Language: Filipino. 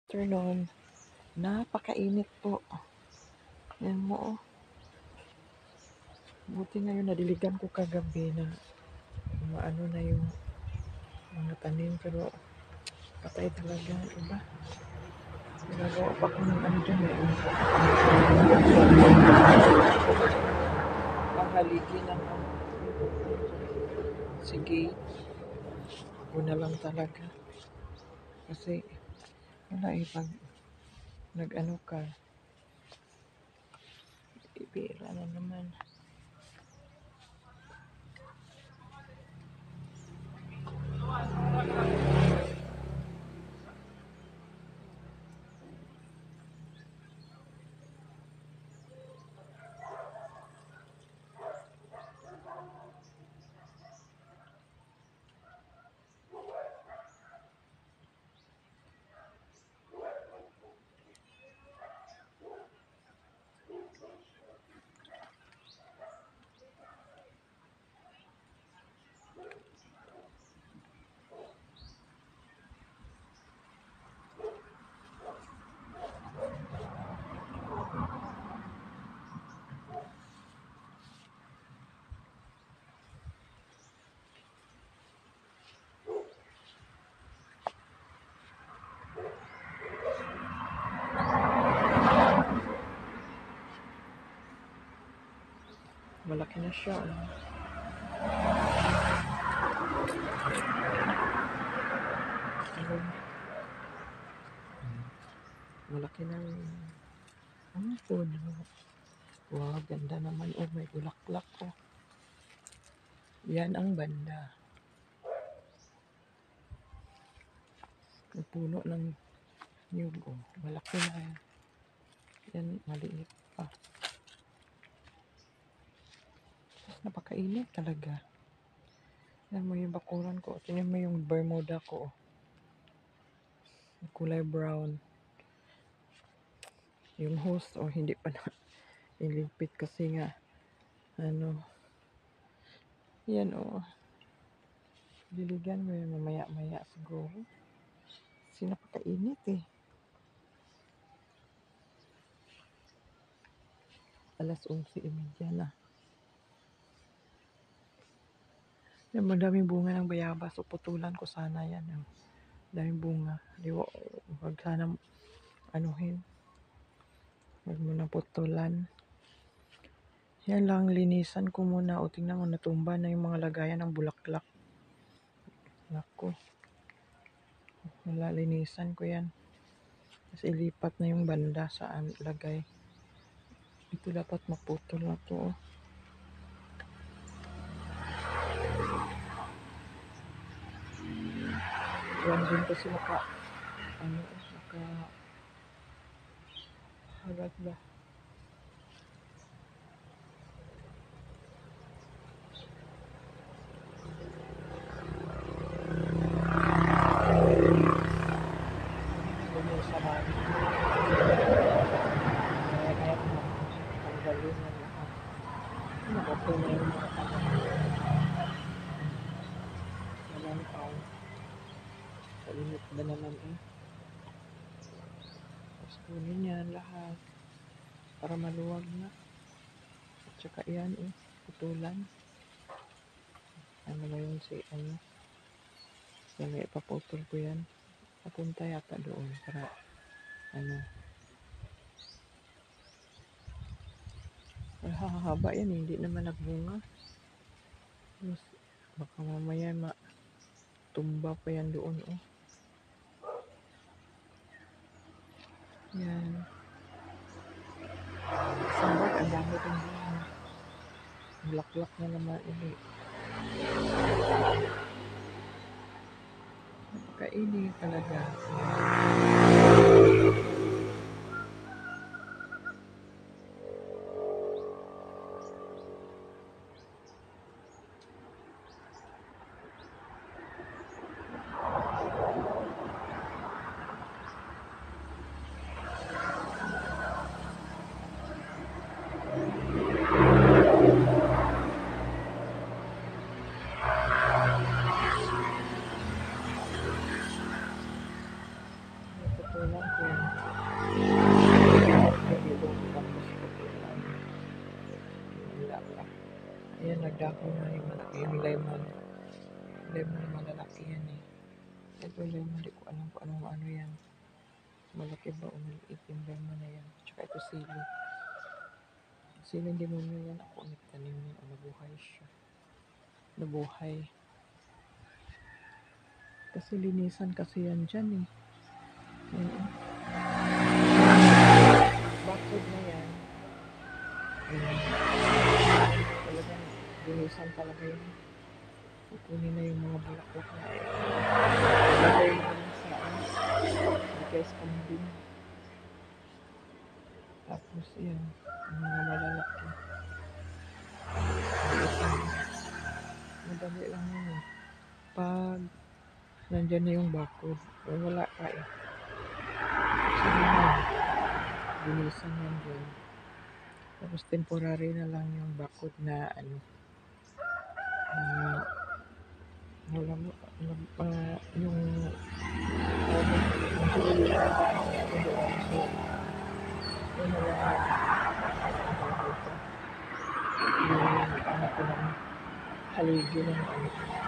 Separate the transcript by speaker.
Speaker 1: Afternoon. Napakainit po. Yan mo, oh. Buti ngayon nadiligan ko kagabi na maano na yung mga tanim, pero patay talaga, iba. Ginagawa pa ko ng ano dyan, panghaligi ng sige. Ako na lang talaga. Kasi wala pag nag-ano ka, ipira na naman. Malaki na siya. Malaki na rin. Ano po na? Wow, ganda naman. Oh, may bulaklak ko. Yan ang banda. Ang puno ng nyug. Oh, malaki na yan. Yan, maliit pa. Napakainit talaga. Yan mo yung bakuran ko. Tingnan mo yung Bermuda ko. Kulay brown. Yung hose, hindi pa na ilipit kasi nga ano. Yan diligan mo yung mamaya-maya siguro. Kasi napakainit eh. Alas 11:30 na. Yan, madaming bunga ng bayabas. So, putulan ko sana yan. Daming bunga. Huwag sana anuhin. Huwag mo na putulan. Yan lang, linisan ko muna. O, tingnan mo, natumba na yung mga lagayan ng bulaklak. Naku. Wala, linisan ko yan. Tapos ilipat na yung banda sa lagay. Ito dapat maputol na to. Yan din kasi hagat ba? Kalimit ba naman Tapos kunin yan lahat para maluwag na. At saka yan putulan. Ano na yun yan, ipaputol ko yan. Papunta yata doon para hahaba yan, hindi naman nagbunga. Baka mamaya tumba pa yan doon yan. Sabag, ang dami kong bunga. Bulaklak na naman napakainit talaga. dako na yung malaki, yung lemon. Lemon na malalaki yan eh. Ito lemon, di ko alam kung anong ano yan. Malaki ba o maliit yung lemon na yan. Tsaka ito sili. Sili demonyo yan. Ako ang nagtanim yan. O nabuhay siya. Nabuhay. Kasi linisan kasi yan dyan eh. Ayan. Bakod na yan. Ayan. Talagang linisan talaga yan. Kukunin na yung mga bulaklak na lagay mo na sa guys kambing. Tapos yan, yung mga malalaki. Madali lang yun eh. Pag nandyan na yung bakod, wala ka eh. Sige na, linisan yan dyan. Tapos temporary na lang yung bakod na ano, wala mo, yung haligi ng ano.